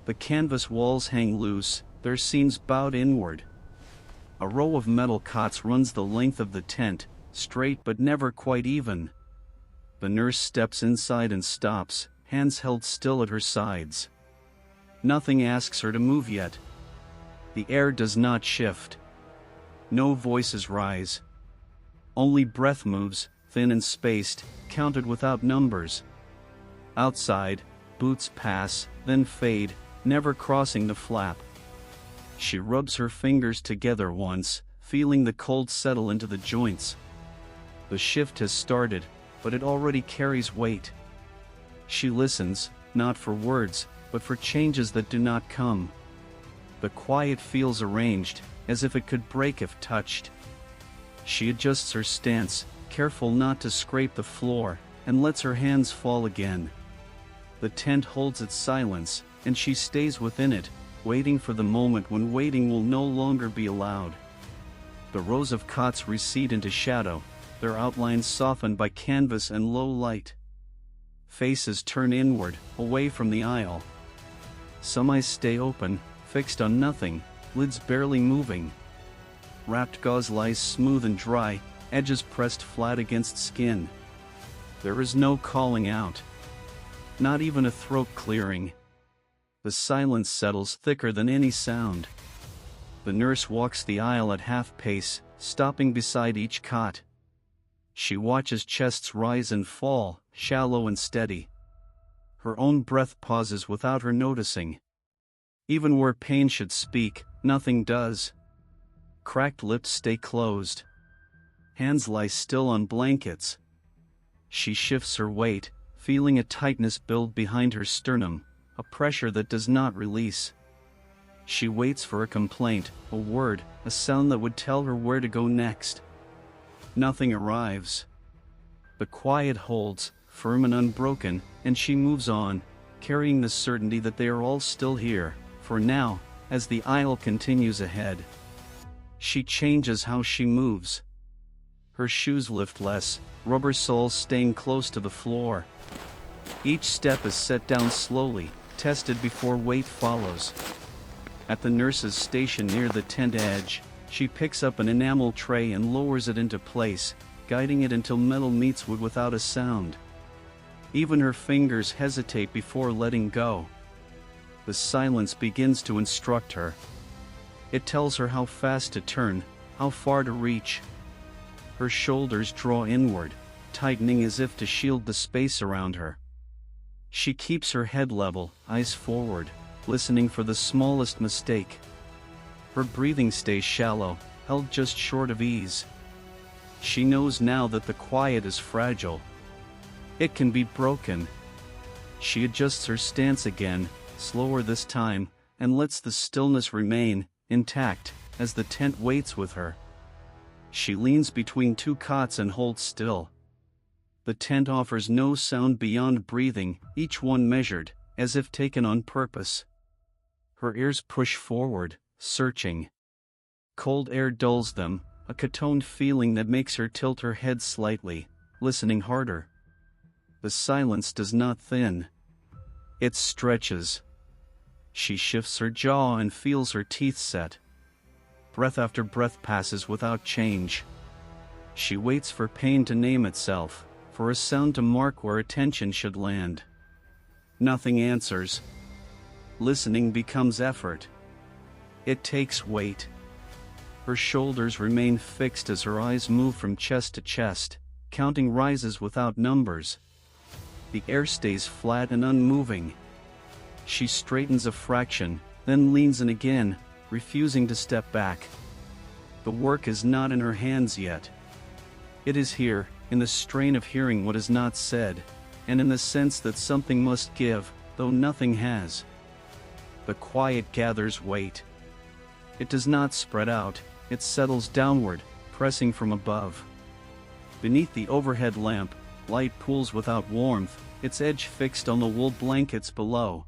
The canvas walls hang loose, their seams bowed inward. A row of metal cots runs the length of the tent, straight but never quite even. The nurse steps inside and stops, hands held still at her sides. Nothing asks her to move yet. The air does not shift. No voices rise. Only breath moves, thin and spaced, counted without numbers. Outside, boots pass, then fade, never crossing the flap. She rubs her fingers together once, feeling the cold settle into the joints. The shift has started, but it already carries weight. She listens, not for words, but for changes that do not come. The quiet feels arranged, as if it could break if touched. She adjusts her stance, careful not to scrape the floor, and lets her hands fall again. The tent holds its silence, and she stays within it, waiting for the moment when waiting will no longer be allowed. The rows of cots recede into shadow, their outlines softened by canvas and low light. Faces turn inward, away from the aisle. Some eyes stay open, fixed on nothing, lids barely moving. Wrapped gauze lies smooth and dry, edges pressed flat against skin. There is no calling out. Not even a throat clearing. The silence settles thicker than any sound. The nurse walks the aisle at half pace, stopping beside each cot. She watches chests rise and fall, shallow and steady. Her own breath pauses without her noticing. Even where pain should speak, nothing does. Cracked lips stay closed. Hands lie still on blankets. She shifts her weight, feeling a tightness build behind her sternum, a pressure that does not release. She waits for a complaint, a word, a sound that would tell her where to go next. Nothing arrives. The quiet holds, firm and unbroken, and she moves on, carrying the certainty that they are all still here, for now, as the aisle continues ahead. She changes how she moves. Her shoes lift less, rubber soles staying close to the floor. Each step is set down slowly, tested before weight follows. At the nurse's station near the tent edge, she picks up an enamel tray and lowers it into place, guiding it until metal meets wood without a sound. Even her fingers hesitate before letting go. The silence begins to instruct her. It tells her how fast to turn, how far to reach. Her shoulders draw inward, tightening as if to shield the space around her. She keeps her head level, eyes forward, listening for the smallest mistake. Her breathing stays shallow, held just short of ease. She knows now that the quiet is fragile. It can be broken. She adjusts her stance again, slower this time, and lets the stillness remain intact as the tent waits with her. She leans between two cots and holds still. The tent offers no sound beyond breathing, each one measured, as if taken on purpose. Her ears push forward, searching. Cold air dulls them, a catoned feeling that makes her tilt her head slightly, listening harder. The silence does not thin. It stretches. She shifts her jaw and feels her teeth set. Breath after breath passes without change. She waits for pain to name itself, for a sound to mark where attention should land. Nothing answers. Listening becomes effort. It takes weight. Her shoulders remain fixed as her eyes move from chest to chest, counting rises without numbers. The air stays flat and unmoving. She straightens a fraction, then leans in again, refusing to step back. The work is not in her hands yet. It is here, in the strain of hearing what is not said, and in the sense that something must give, though nothing has. The quiet gathers weight. It does not spread out, it settles downward, pressing from above. Beneath the overhead lamp, light pools without warmth, its edge fixed on the wool blankets below.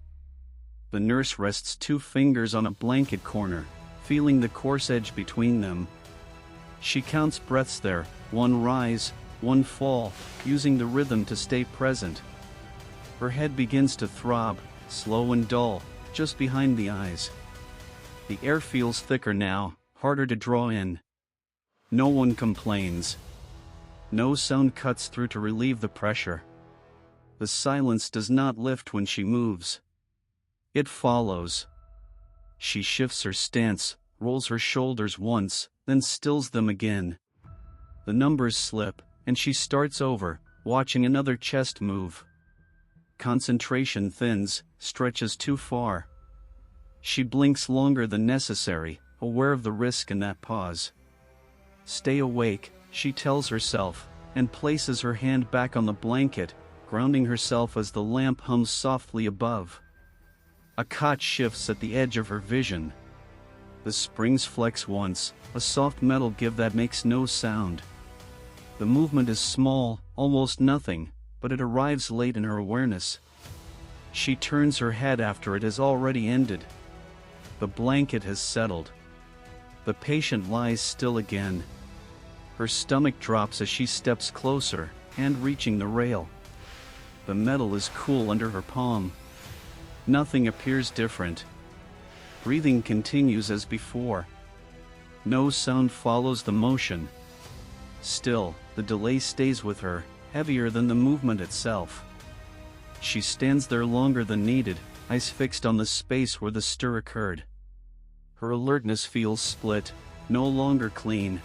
The nurse rests two fingers on a blanket corner, feeling the coarse edge between them. She counts breaths there, one rise, one fall, using the rhythm to stay present. Her head begins to throb, slow and dull, just behind the eyes. The air feels thicker now, harder to draw in. No one complains. No sound cuts through to relieve the pressure. The silence does not lift when she moves. It follows. She shifts her stance, rolls her shoulders once, then stills them again. The numbers slip, and she starts over, watching another chest move. Concentration thins, stretches too far. She blinks longer than necessary, aware of the risk in that pause. Stay awake, she tells herself, and places her hand back on the blanket, grounding herself as the lamp hums softly above. A cot shifts at the edge of her vision. The springs flex once, a soft metal give that makes no sound. The movement is small, almost nothing, but it arrives late in her awareness. She turns her head after it has already ended. The blanket has settled. The patient lies still again. Her stomach drops as she steps closer, hand reaching the rail. The metal is cool under her palm. Nothing appears different. Breathing continues as before. No sound follows the motion. Still, the delay stays with her, heavier than the movement itself. She stands there longer than needed, eyes fixed on the space where the stir occurred. Her alertness feels split, no longer clean.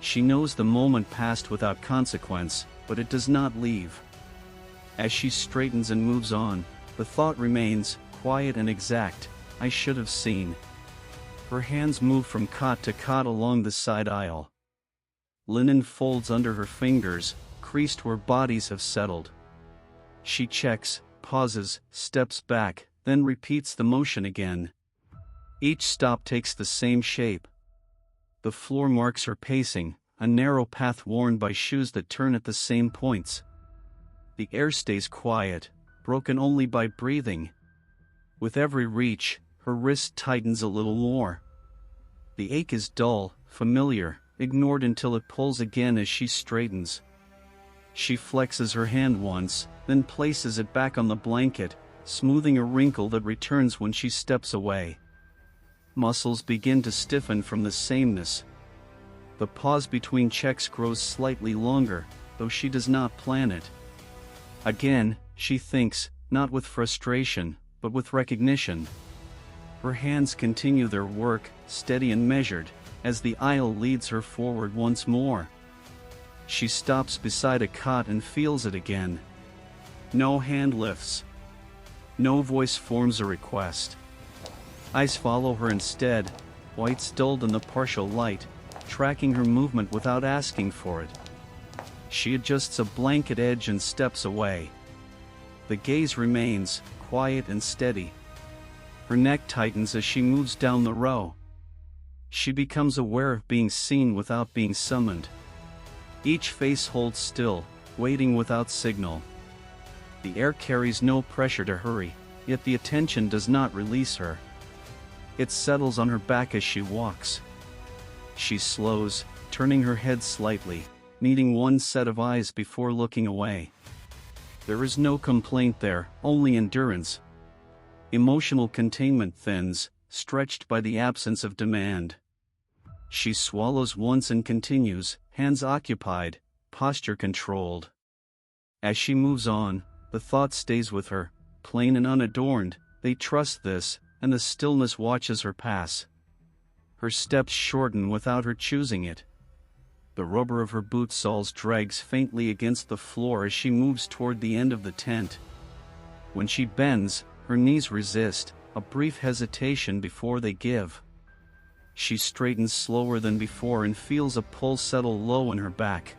She knows the moment passed without consequence, but it does not leave. As she straightens and moves on, the thought remains, quiet and exact, I should have seen. Her hands move from cot to cot along the side aisle. Linen folds under her fingers, creased where bodies have settled. She checks, pauses, steps back, then repeats the motion again. Each stop takes the same shape. The floor marks her pacing, a narrow path worn by shoes that turn at the same points. The air stays quiet, broken only by breathing. With every reach, her wrist tightens a little more. The ache is dull, familiar, ignored until it pulls again as she straightens. She flexes her hand once, then places it back on the blanket, smoothing a wrinkle that returns when she steps away. Muscles begin to stiffen from the sameness. The pause between checks grows slightly longer, though she does not plan it. Again, she thinks, not with frustration, but with recognition. Her hands continue their work, steady and measured, as the aisle leads her forward once more. She stops beside a cot and feels it again. No hand lifts. No voice forms a request. Eyes follow her instead, whites dulled in the partial light, tracking her movement without asking for it. She adjusts a blanket edge and steps away. The gaze remains, quiet and steady. Her neck tightens as she moves down the row. She becomes aware of being seen without being summoned. Each face holds still, waiting without signal. The air carries no pressure to hurry, yet the attention does not release her. It settles on her back as she walks. She slows, turning her head slightly, meeting one set of eyes before looking away. There is no complaint there, only endurance. Emotional containment thins, stretched by the absence of demand. She swallows once and continues, hands occupied, posture controlled. As she moves on, the thought stays with her, plain and unadorned. They trust this, and the stillness watches her pass. Her steps shorten without her choosing it. The rubber of her boot soles drags faintly against the floor as she moves toward the end of the tent. When she bends, her knees resist, a brief hesitation before they give. She straightens slower than before and feels a pull settle low in her back.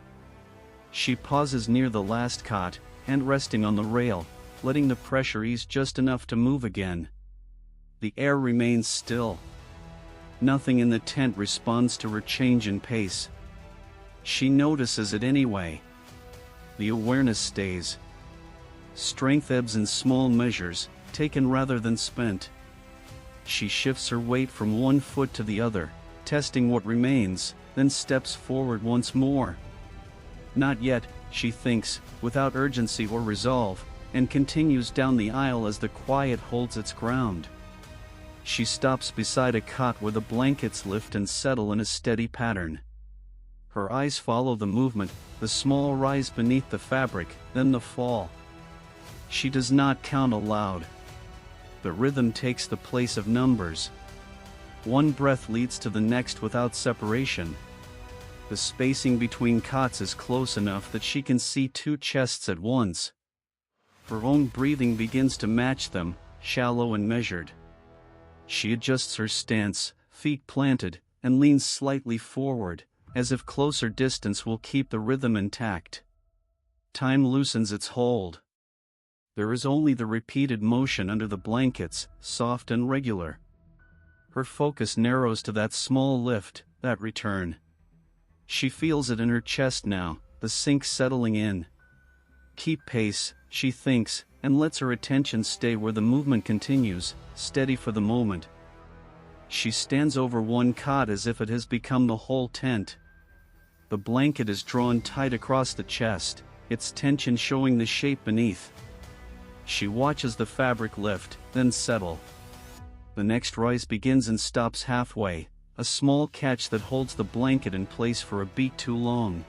She pauses near the last cot, hand resting on the rail, letting the pressure ease just enough to move again. The air remains still. Nothing in the tent responds to her change in pace. She notices it anyway. The awareness stays. Strength ebbs in small measures, taken rather than spent. She shifts her weight from one foot to the other, testing what remains, then steps forward once more. Not yet, she thinks, without urgency or resolve, and continues down the aisle as the quiet holds its ground. She stops beside a cot where the blankets lift and settle in a steady pattern. Her eyes follow the movement, the small rise beneath the fabric, then the fall. She does not count aloud. The rhythm takes the place of numbers. One breath leads to the next without separation. The spacing between cots is close enough that she can see two chests at once. Her own breathing begins to match them, shallow and measured. She adjusts her stance, feet planted, and leans slightly forward, as if closer distance will keep the rhythm intact. Time loosens its hold. There is only the repeated motion under the blankets, soft and regular. Her focus narrows to that small lift, that return. She feels it in her chest now, the sink settling in. Keep pace, she thinks, and lets her attention stay where the movement continues, steady for the moment. She stands over one cot as if it has become the whole tent. The blanket is drawn tight across the chest, its tension showing the shape beneath. She watches the fabric lift, then settle. The next rise begins and stops halfway, a small catch that holds the blanket in place for a beat too long.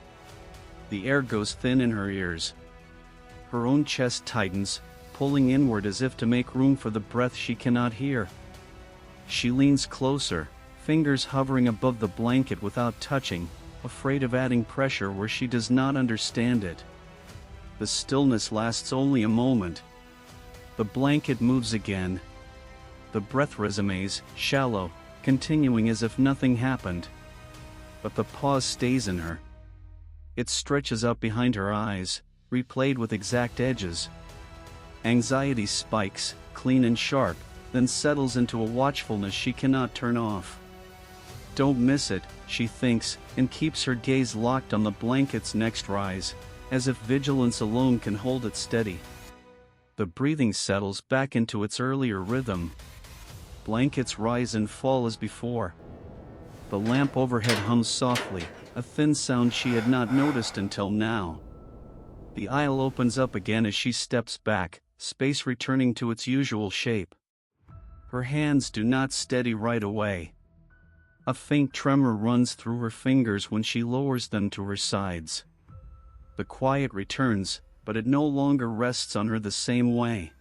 The air goes thin in her ears. Her own chest tightens, pulling inward as if to make room for the breath she cannot hear. She leans closer, fingers hovering above the blanket without touching, afraid of adding pressure where she does not understand it. The stillness lasts only a moment. The blanket moves again. The breath resumes, shallow, continuing as if nothing happened. But the pause stays in her. It stretches up behind her eyes, replayed with exact edges. Anxiety spikes, clean and sharp, then settles into a watchfulness she cannot turn off. Don't miss it, she thinks, and keeps her gaze locked on the blanket's next rise, as if vigilance alone can hold it steady. The breathing settles back into its earlier rhythm. Blankets rise and fall as before. The lamp overhead hums softly, a thin sound she had not noticed until now. The aisle opens up again as she steps back, space returning to its usual shape. Her hands do not steady right away. A faint tremor runs through her fingers when she lowers them to her sides. The quiet returns, but it no longer rests on her the same way.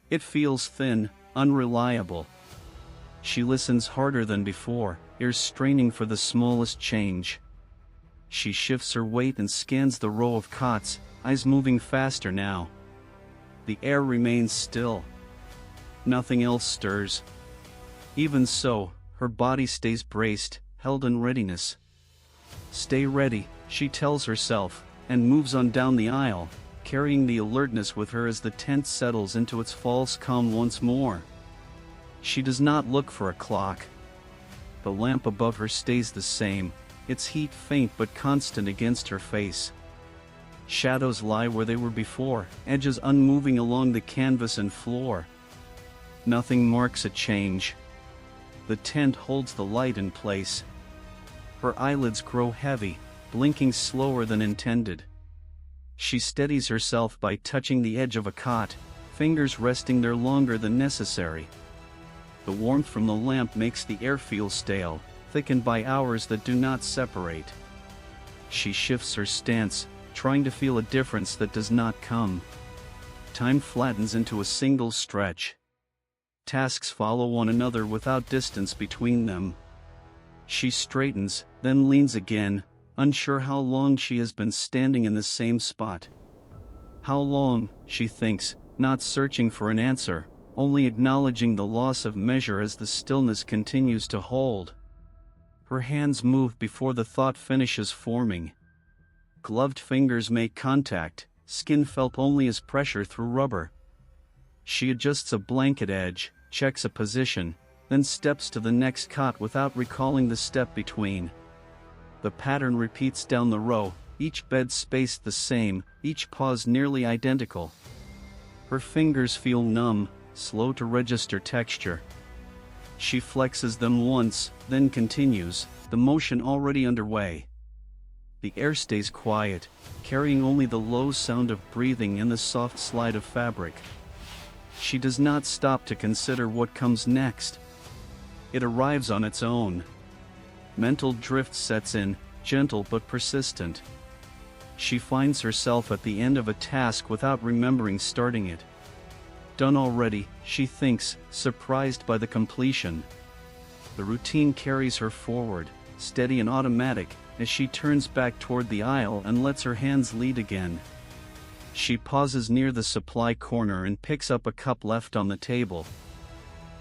It feels thin, unreliable. She listens harder than before, ears straining for the smallest change. She shifts her weight and scans the row of cots, eyes moving faster now. The air remains still. Nothing else stirs. Even so, her body stays braced, held in readiness. Stay ready, she tells herself, and moves on down the aisle, carrying the alertness with her as the tent settles into its false calm once more. She does not look for a clock. The lamp above her stays the same, its heat faint but constant against her face. Shadows lie where they were before, edges unmoving along the canvas and floor. Nothing marks a change. The tent holds the light in place. Her eyelids grow heavy, blinking slower than intended. She steadies herself by touching the edge of a cot, fingers resting there longer than necessary. The warmth from the lamp makes the air feel stale, thickened by hours that do not separate. She shifts her stance, trying to feel a difference that does not come. Time flattens into a single stretch. Tasks follow one another without distance between them. She straightens, then leans again, unsure how long she has been standing in the same spot. How long, she thinks, not searching for an answer, only acknowledging the loss of measure as the stillness continues to hold. Her hands move before the thought finishes forming. Gloved fingers make contact, skin felt only as pressure through rubber. She adjusts a blanket edge, checks a position, then steps to the next cot without recalling the step between. The pattern repeats down the row, each bed spaced the same, each pause nearly identical. Her fingers feel numb, slow to register texture. She flexes them once, then continues, the motion already underway. The air stays quiet, carrying only the low sound of breathing and the soft slide of fabric. She does not stop to consider what comes next, It arrives on its own. Mental drift sets in, gentle but persistent. She finds herself at the end of a task without remembering starting it. Done already, she thinks, surprised by the completion. The routine carries her forward, steady and automatic, as she turns back toward the aisle and lets her hands lead again. She pauses near the supply corner and picks up a cup left on the table.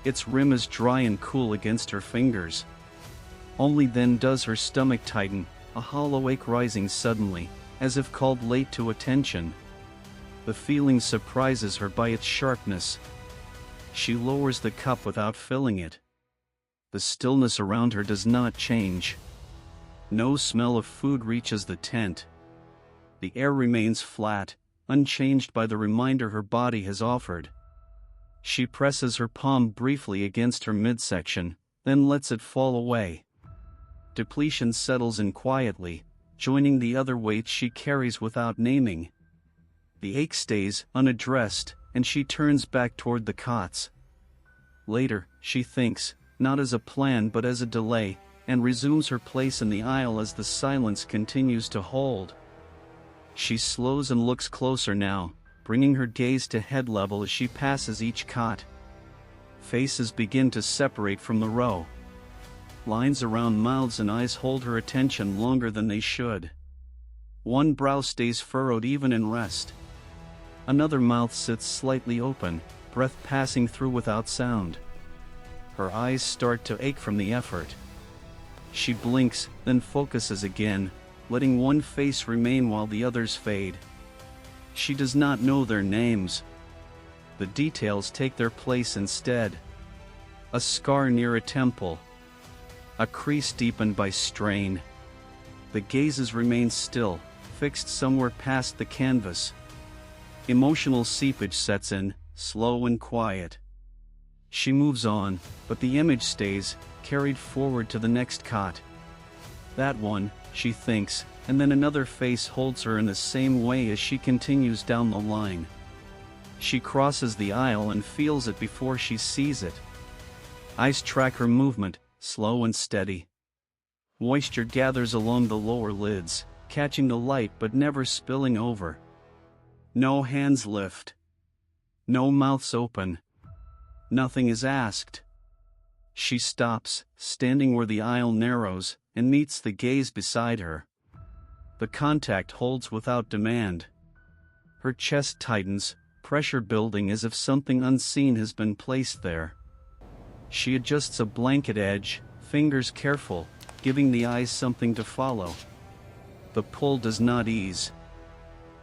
Its rim is dry and cool against her fingers. Only then does her stomach tighten, a hollow ache rising suddenly, as if called late to attention. The feeling surprises her by its sharpness. She lowers the cup without filling it. The stillness around her does not change. No smell of food reaches the tent. The air remains flat, unchanged by the reminder her body has offered. She presses her palm briefly against her midsection, then lets it fall away. Depletion settles in quietly, joining the other weights she carries without naming. The ache stays unaddressed, and she turns back toward the cots. Later, she thinks, not as a plan but as a delay, and resumes her place in the aisle as the silence continues to hold. She slows and looks closer now, bringing her gaze to head level as she passes each cot. Faces begin to separate from the row. Lines around mouths and eyes hold her attention longer than they should. One brow stays furrowed even in rest. Another mouth sits slightly open, breath passing through without sound. Her eyes start to ache from the effort. She blinks, then focuses again, letting one face remain while the others fade. She does not know their names. The details take their place instead. A scar near a temple. A crease deepened by strain. The gazes remain still, fixed somewhere past the canvas. Emotional seepage sets in, slow and quiet. She moves on, but the image stays, carried forward to the next cot. That one, she thinks, and then another face holds her in the same way as she continues down the line. She crosses the aisle and feels it before she sees it. Eyes track her movement, slow and steady. Moisture gathers along the lower lids, catching the light but never spilling over. No hands lift. No mouths open. Nothing is asked. She stops, standing where the aisle narrows, and meets the gaze beside her. The contact holds without demand. Her chest tightens, pressure building as if something unseen has been placed there. She adjusts a blanket edge, fingers careful, giving the eyes something to follow. The pull does not ease.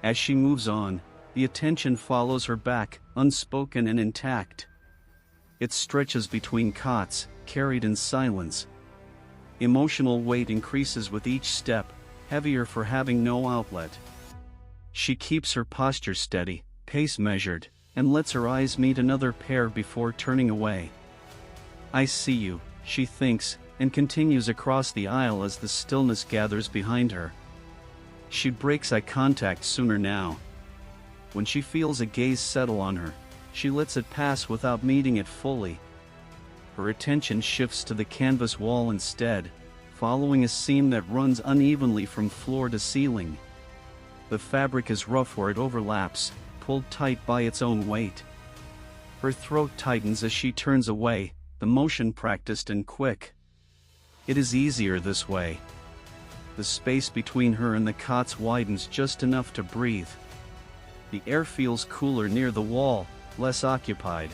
As she moves on, the attention follows her back, unspoken and intact. It stretches between cots, carried in silence. Emotional weight increases with each step, heavier for having no outlet. She keeps her posture steady, pace measured, and lets her eyes meet another pair before turning away. I see you, she thinks, and continues across the aisle as the stillness gathers behind her. She breaks eye contact sooner now. When she feels a gaze settle on her, she lets it pass without meeting it fully. Her attention shifts to the canvas wall instead, following a seam that runs unevenly from floor to ceiling. The fabric is rough where it overlaps, pulled tight by its own weight. Her throat tightens as she turns away, the motion practiced and quick. It is easier this way. The space between her and the cots widens just enough to breathe. The air feels cooler near the wall, less occupied.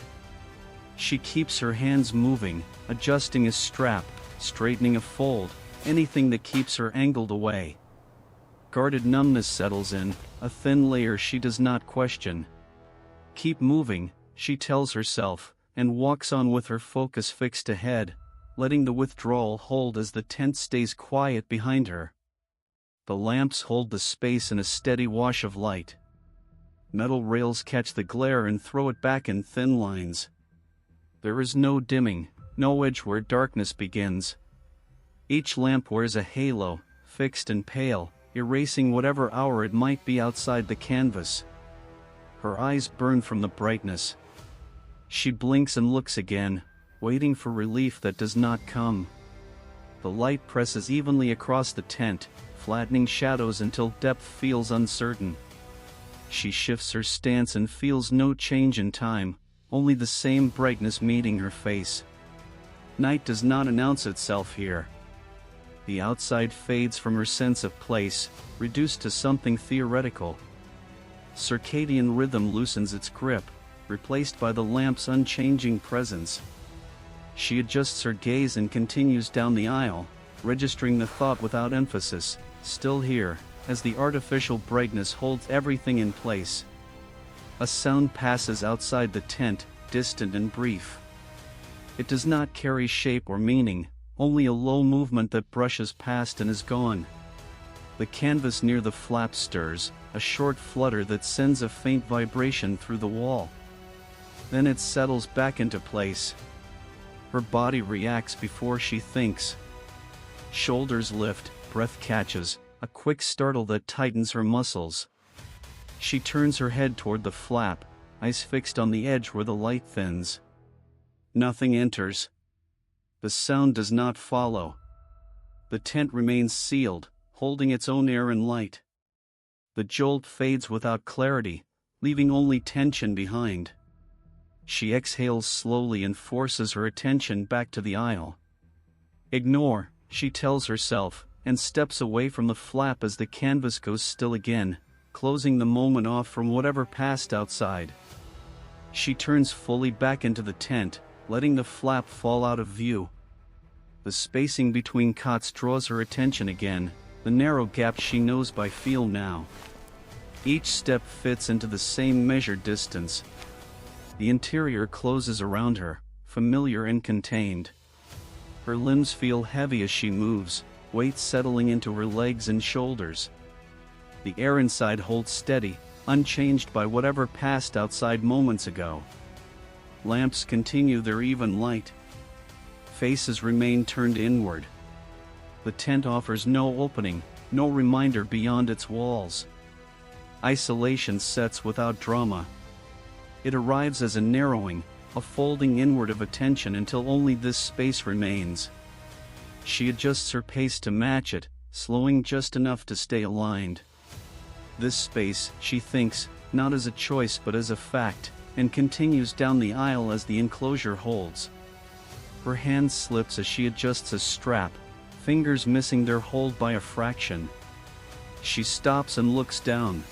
She keeps her hands moving, adjusting a strap, straightening a fold, anything that keeps her angled away. Guarded numbness settles in, a thin layer she does not question. Keep moving, she tells herself, and walks on with her focus fixed ahead, letting the withdrawal hold as the tent stays quiet behind her. The lamps hold the space in a steady wash of light. Metal rails catch the glare and throw it back in thin lines. There is no dimming, no edge where darkness begins. Each lamp wears a halo, fixed and pale, erasing whatever hour it might be outside the canvas. Her eyes burn from the brightness. She blinks and looks again, waiting for relief that does not come. The light presses evenly across the tent, flattening shadows until depth feels uncertain. She shifts her stance and feels no change in time, only the same brightness meeting her face. Night does not announce itself here. The outside fades from her sense of place, reduced to something theoretical. Circadian rhythm loosens its grip, replaced by the lamp's unchanging presence. She adjusts her gaze and continues down the aisle, registering the thought without emphasis, still here, as the artificial brightness holds everything in place. A sound passes outside the tent, distant and brief. It does not carry shape or meaning, only a low movement that brushes past and is gone. The canvas near the flap stirs, a short flutter that sends a faint vibration through the wall. Then it settles back into place. Her body reacts before she thinks. Shoulders lift, breath catches, a quick startle that tightens her muscles. She turns her head toward the flap, eyes fixed on the edge where the light thins. Nothing enters. The sound does not follow. The tent remains sealed, holding its own air and light. The jolt fades without clarity, leaving only tension behind. She exhales slowly and forces her attention back to the aisle. Ignore, she tells herself, and steps away from the flap as the canvas goes still again, closing the moment off from whatever passed outside. She turns fully back into the tent, letting the flap fall out of view. The spacing between cots draws her attention again, the narrow gap she knows by feel now. Each step fits into the same measured distance. The interior closes around her, familiar and contained. Her limbs feel heavy as she moves, weight settling into her legs and shoulders. The air inside holds steady, unchanged by whatever passed outside moments ago. Lamps continue their even light. Faces remain turned inward. The tent offers no opening, no reminder beyond its walls. Isolation sets without drama. It arrives as a narrowing, a folding inward of attention until only this space remains. She adjusts her pace to match it, slowing just enough to stay aligned. This space, she thinks, not as a choice but as a fact, and continues down the aisle as the enclosure holds. Her hand slips as she adjusts a strap, fingers missing their hold by a fraction. She stops and looks down.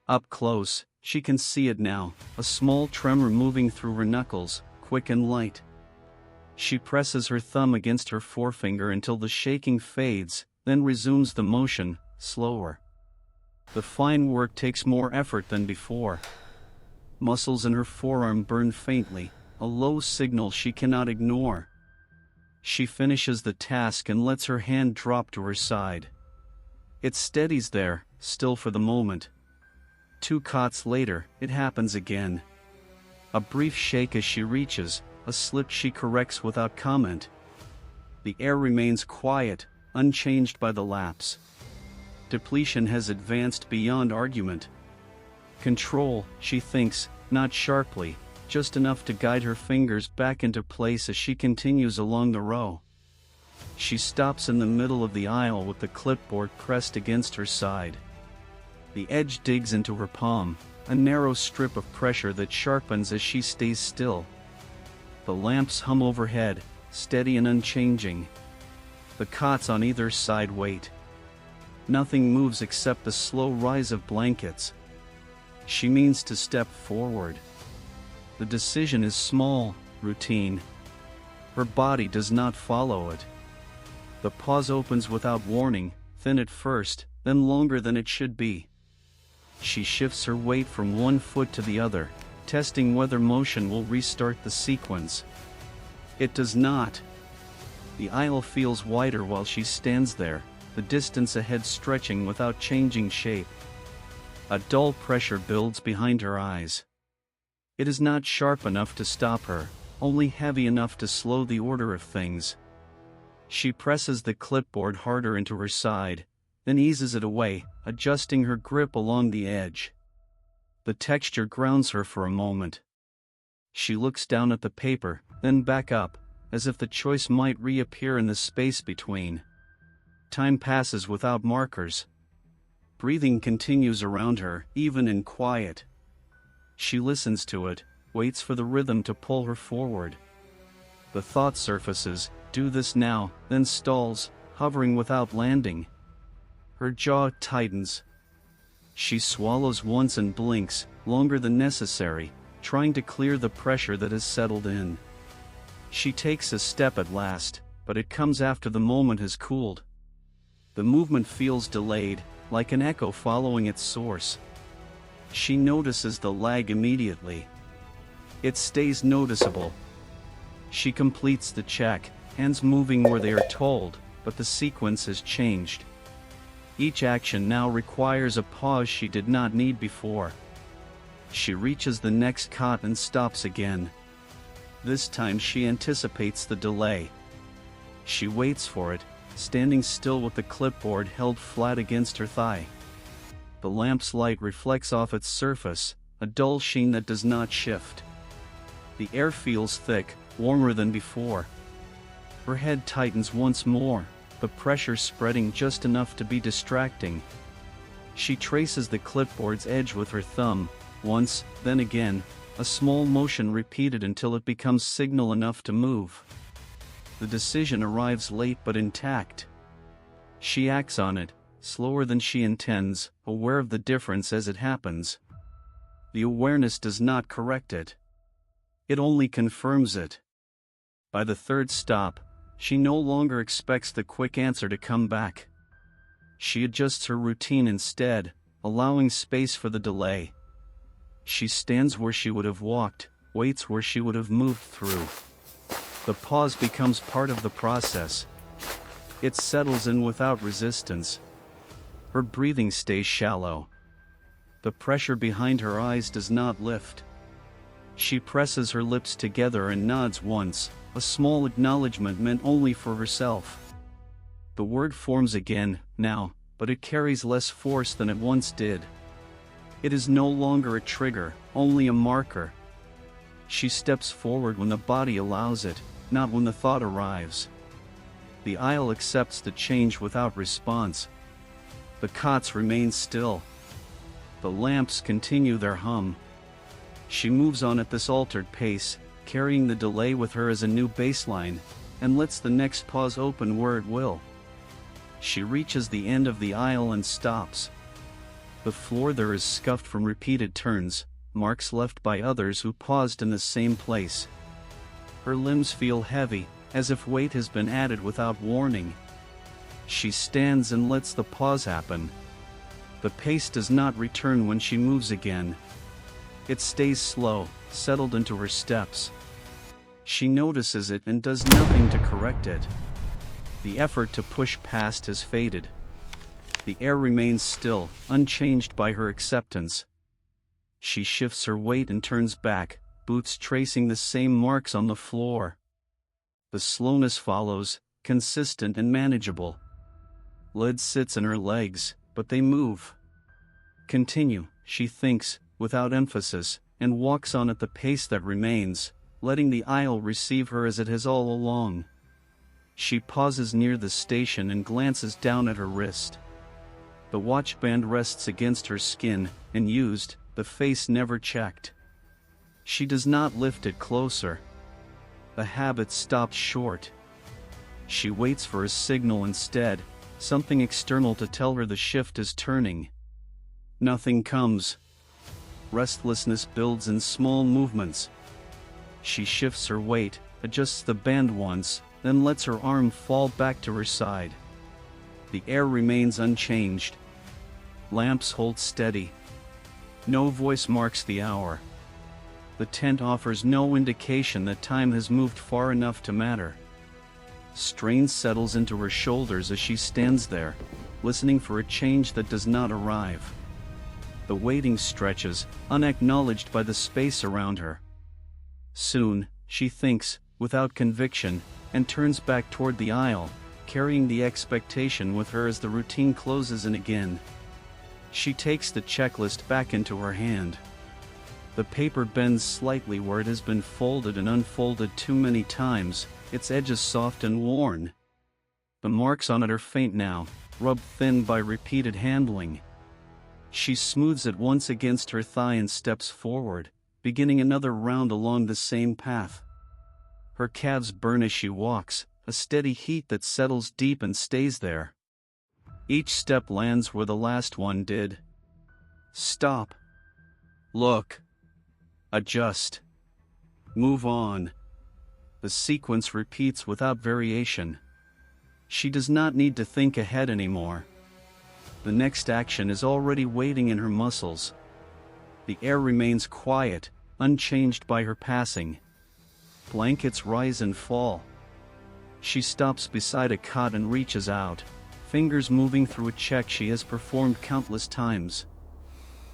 Up close, she can see it now, a small tremor moving through her knuckles, quick and light. She presses her thumb against her forefinger until the shaking fades, then resumes the motion, slower. The fine work takes more effort than before. Muscles in her forearm burn faintly, a low signal she cannot ignore. She finishes the task and lets her hand drop to her side. It steadies there, still for the moment. 2 cots later, it happens again. A brief shake as she reaches, a slip she corrects without comment. The air remains quiet, unchanged by the lapse. Depletion has advanced beyond argument. Control, she thinks, not sharply, just enough to guide her fingers back into place as she continues along the row. She stops in the middle of the aisle with the clipboard pressed against her side. The edge digs into her palm, a narrow strip of pressure that sharpens as she stays still. The lamps hum overhead, steady and unchanging. The cots on either side wait. Nothing moves except the slow rise of blankets. She means to step forward. The decision is small, routine. Her body does not follow it. The pause opens without warning, thin at first, then longer than it should be. She shifts her weight from one foot to the other, testing whether motion will restart the sequence. It does not. The aisle feels wider while she stands there, the distance ahead stretching without changing shape. A dull pressure builds behind her eyes. It is not sharp enough to stop her, only heavy enough to slow the order of things. She presses the clipboard harder into her side, then eases it away, adjusting her grip along the edge. The texture grounds her for a moment. She looks down at the paper, then back up, as if the choice might reappear in the space between. Time passes without markers. Breathing continues around her, even in quiet. She listens to it, waits for the rhythm to pull her forward. The thought surfaces, do this now, then stalls, hovering without landing. Her jaw tightens. She swallows once and blinks, longer than necessary, trying to clear the pressure that has settled in. She takes a step at last, but it comes after the moment has cooled. The movement feels delayed, like an echo following its source. She notices the lag immediately. It stays noticeable. She completes the check, hands moving where they are told, but the sequence has changed. Each action now requires a pause she did not need before. She reaches the next cot and stops again. This time she anticipates the delay. She waits for it, standing still with the clipboard held flat against her thigh. The lamp's light reflects off its surface, a dull sheen that does not shift. The air feels thick, warmer than before. Her head tightens once more, the pressure spreading just enough to be distracting. She traces the clipboard's edge with her thumb, once, then again, a small motion repeated until it becomes signal enough to move. The decision arrives late but intact. She acts on it, slower than she intends, aware of the difference as it happens. The awareness does not correct it. It only confirms it. By the third stop, she no longer expects the quick answer to come back. She adjusts her routine instead, allowing space for the delay. She stands where she would have walked, waits where she would have moved through. The pause becomes part of the process. It settles in without resistance. Her breathing stays shallow. The pressure behind her eyes does not lift. She presses her lips together and nods once, a small acknowledgement meant only for herself. The word forms again, now, but it carries less force than it once did. It is no longer a trigger, only a marker. She steps forward when the body allows it, not when the thought arrives. The aisle accepts the change without response. The cots remain still. The lamps continue their hum. She moves on at this altered pace, carrying the delay with her as a new baseline, and lets the next pause open where it will. She reaches the end of the aisle and stops. The floor there is scuffed from repeated turns, marks left by others who paused in the same place. Her limbs feel heavy, as if weight has been added without warning. She stands and lets the pause happen. The pace does not return when she moves again. It stays slow, settled into her steps. She notices it and does nothing to correct it. The effort to push past has faded. The air remains still, unchanged by her acceptance. She shifts her weight and turns back, boots tracing the same marks on the floor. The slowness follows, consistent and manageable. Lead sits in her legs, but they move. Continue, she thinks, without emphasis, and walks on at the pace that remains, letting the aisle receive her as it has all along. She pauses near the station and glances down at her wrist. The watch band rests against her skin, and used, the face never checked. She does not lift it closer. The habit stopped short. She waits for a signal instead, something external to tell her the shift is turning. Nothing comes. Restlessness builds in small movements. She shifts her weight, adjusts the band once, then lets her arm fall back to her side. The air remains unchanged. Lamps hold steady. No voice marks the hour. The tent offers no indication that time has moved far enough to matter. Strain settles into her shoulders as she stands there, listening for a change that does not arrive. The waiting stretches, unacknowledged by the space around her. Soon, she thinks, without conviction, and turns back toward the aisle, carrying the expectation with her as the routine closes in again. She takes the checklist back into her hand. The paper bends slightly where it has been folded and unfolded too many times, its edges soft and worn. The marks on it are faint now, rubbed thin by repeated handling. She smooths it once against her thigh and steps forward, beginning another round along the same path. Her calves burn as she walks, a steady heat that settles deep and stays there. Each step lands where the last one did. Stop. Look. Adjust. Move on. The sequence repeats without variation. She does not need to think ahead anymore. The next action is already waiting in her muscles. The air remains quiet, unchanged by her passing. Blankets rise and fall. She stops beside a cot and reaches out, fingers moving through a check she has performed countless times.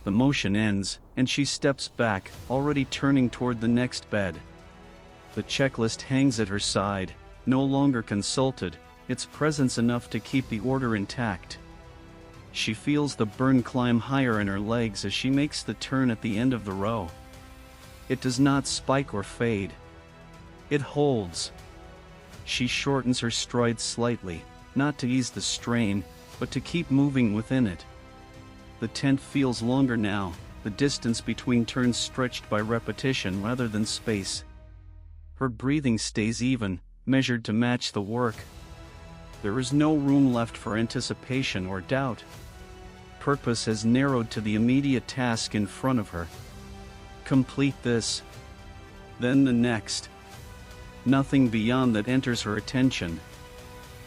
The motion ends, and she steps back, already turning toward the next bed. The checklist hangs at her side, no longer consulted, its presence enough to keep the order intact. She feels the burn climb higher in her legs as she makes the turn at the end of the row. It does not spike or fade. It holds. She shortens her stride slightly, not to ease the strain, but to keep moving within it. The tent feels longer now, the distance between turns stretched by repetition rather than space. Her breathing stays even, measured to match the work. There is no room left for anticipation or doubt. Purpose has narrowed to the immediate task in front of her. Complete this. Then the next. Nothing beyond that enters her attention.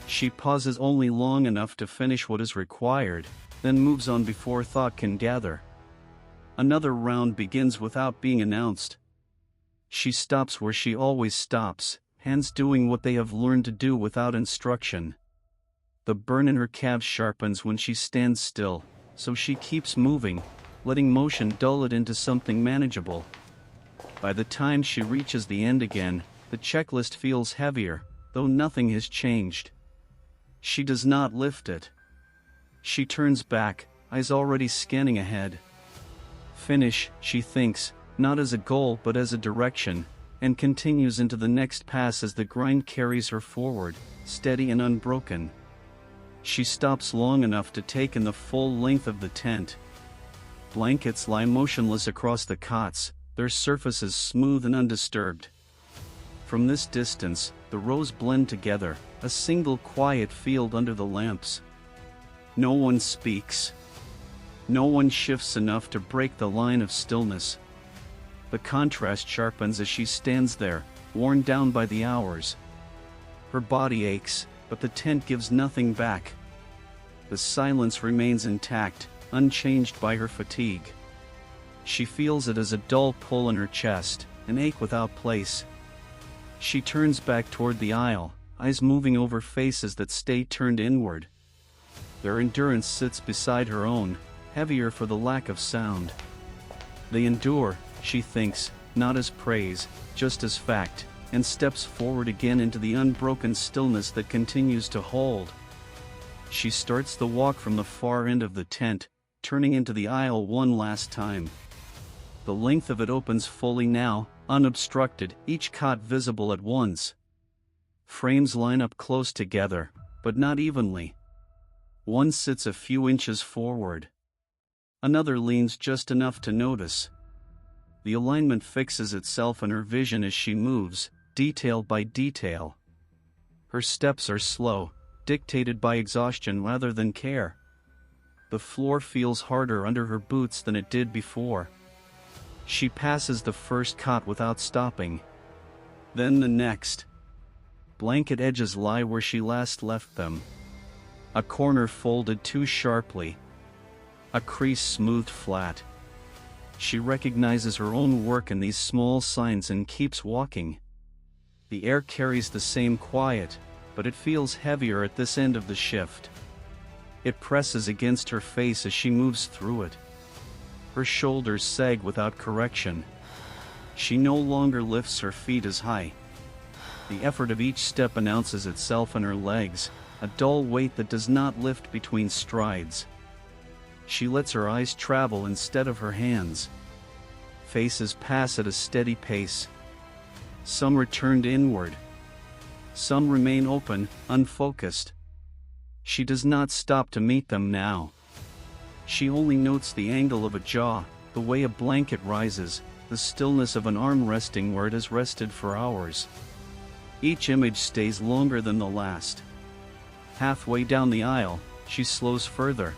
She pauses only long enough to finish what is required, then moves on before thought can gather. Another round begins without being announced. She stops where she always stops, hands doing what they have learned to do without instruction. The burn in her calves sharpens when she stands still, so she keeps moving, letting motion dull it into something manageable. By the time she reaches the end again, the checklist feels heavier, though nothing has changed. She does not lift it. She turns back, eyes already scanning ahead. Finish, she thinks, not as a goal but as a direction, and continues into the next pass as the grind carries her forward, steady and unbroken. She stops long enough to take in the full length of the tent. Blankets lie motionless across the cots, their surfaces smooth and undisturbed. From this distance, the rows blend together, a single quiet field under the lamps. No one speaks. No one shifts enough to break the line of stillness. The contrast sharpens as she stands there, worn down by the hours. Her body aches, but the tent gives nothing back. The silence remains intact, unchanged by her fatigue. She feels it as a dull pull in her chest, an ache without place. She turns back toward the aisle, eyes moving over faces that stay turned inward. Their endurance sits beside her own, heavier for the lack of sound. They endure, she thinks, not as praise, just as fact, and steps forward again into the unbroken stillness that continues to hold. She starts the walk from the far end of the tent, turning into the aisle one last time. The length of it opens fully now, unobstructed, each cot visible at once. Frames line up close together, but not evenly. One sits a few inches forward. Another leans just enough to notice. The alignment fixes itself in her vision as she moves, detail by detail. Her steps are slow, dictated by exhaustion rather than care. The floor feels harder under her boots than it did before. She passes the first cot without stopping. Then the next. Blanket edges lie where she last left them. A corner folded too sharply. A crease smoothed flat. She recognizes her own work in these small signs and keeps walking. The air carries the same quiet, but it feels heavier at this end of the shift. It presses against her face as she moves through it. Her shoulders sag without correction. She no longer lifts her feet as high. The effort of each step announces itself in her legs, a dull weight that does not lift between strides. She lets her eyes travel instead of her hands. Faces pass at a steady pace. Some returned inward. Some remain open, unfocused. She does not stop to meet them now. She only notes the angle of a jaw, the way a blanket rises, the stillness of an arm resting where it has rested for hours. Each image stays longer than the last. Halfway down the aisle, she slows further.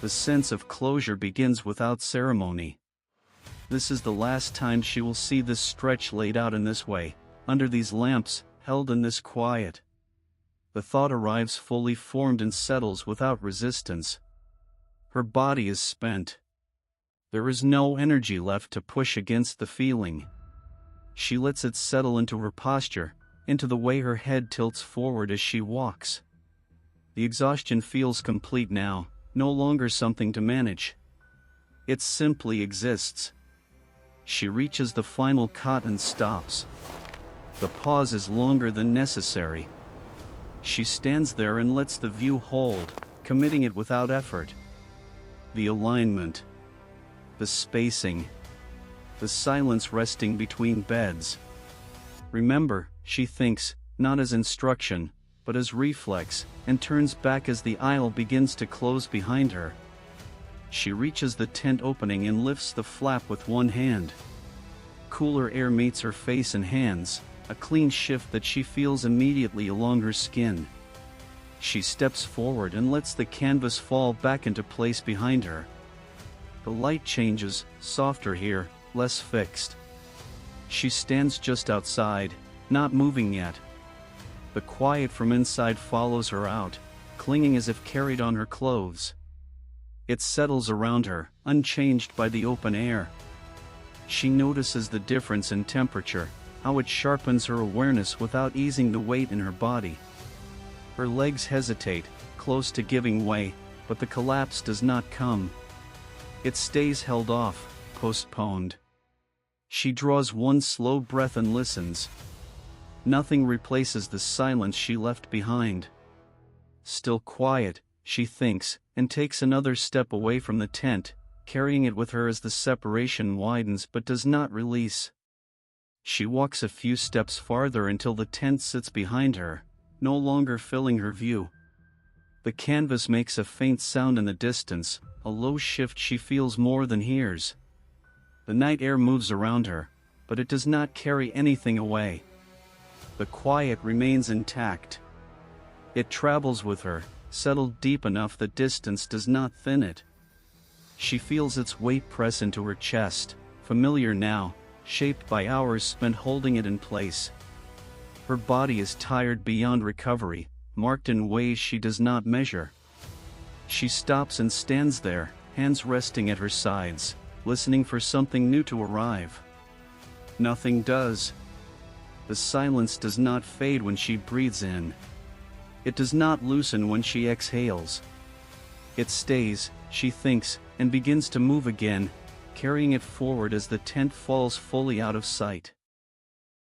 The sense of closure begins without ceremony. This is the last time she will see this stretch laid out in this way, under these lamps, held in this quiet. The thought arrives fully formed and settles without resistance. Her body is spent. There is no energy left to push against the feeling. She lets it settle into her posture, into the way her head tilts forward as she walks. The exhaustion feels complete now, no longer something to manage. It simply exists. She reaches the final cot and stops. The pause is longer than necessary. She stands there and lets the view hold, committing it without effort. The alignment, the spacing, the silence resting between beds. Remember, she thinks, not as instruction, but as reflex, and turns back as the aisle begins to close behind her. She reaches the tent opening and lifts the flap with one hand. Cooler air meets her face and hands, a clean shift that she feels immediately along her skin. She steps forward and lets the canvas fall back into place behind her. The light changes, softer here, less fixed. She stands just outside, not moving yet. The quiet from inside follows her out, clinging as if carried on her clothes. It settles around her, unchanged by the open air. She notices the difference in temperature, how it sharpens her awareness without easing the weight in her body. Her legs hesitate, close to giving way, but the collapse does not come. It stays held off, postponed. She draws one slow breath and listens. Nothing replaces the silence she left behind. Still quiet, she thinks, and takes another step away from the tent, carrying it with her as the separation widens but does not release. She walks a few steps farther until the tent sits behind her, no longer filling her view. The canvas makes a faint sound in the distance, a low shift she feels more than hears. The night air moves around her, but it does not carry anything away. The quiet remains intact. It travels with her, settled deep enough that distance does not thin it. She feels its weight press into her chest, familiar now, shaped by hours spent holding it in place. Her body is tired beyond recovery, marked in ways she does not measure. She stops and stands there, hands resting at her sides, listening for something new to arrive. Nothing does. The silence does not fade when she breathes in. It does not loosen when she exhales. It stays, she thinks, and begins to move again, carrying it forward as the tent falls fully out of sight.